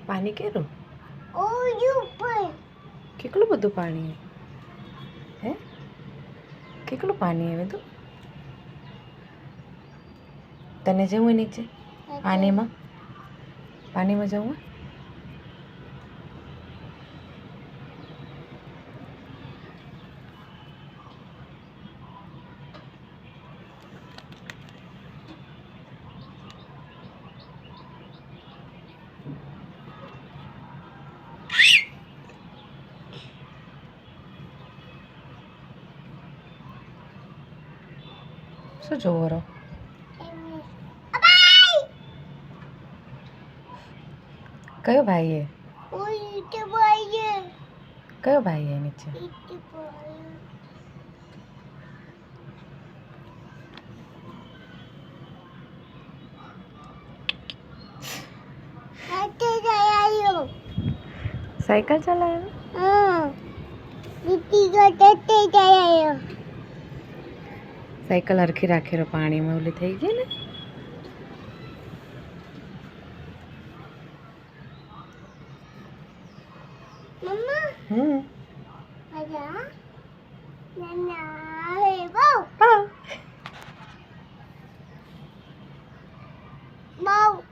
પાણી કેરું ઉપર કેટલું બધું પાણી હે કેટલું પાણી આવે તો તને જવું નીચે પાણીમાં જવું શું જોવો રહો કયો ભાઈ કયો ભાઈ એ નીચે સાયકલ ચલાવે સાયકલ હરખી રાખી રહ્યો પાણીમાં ઓલી થઈ ગઈ ને Mau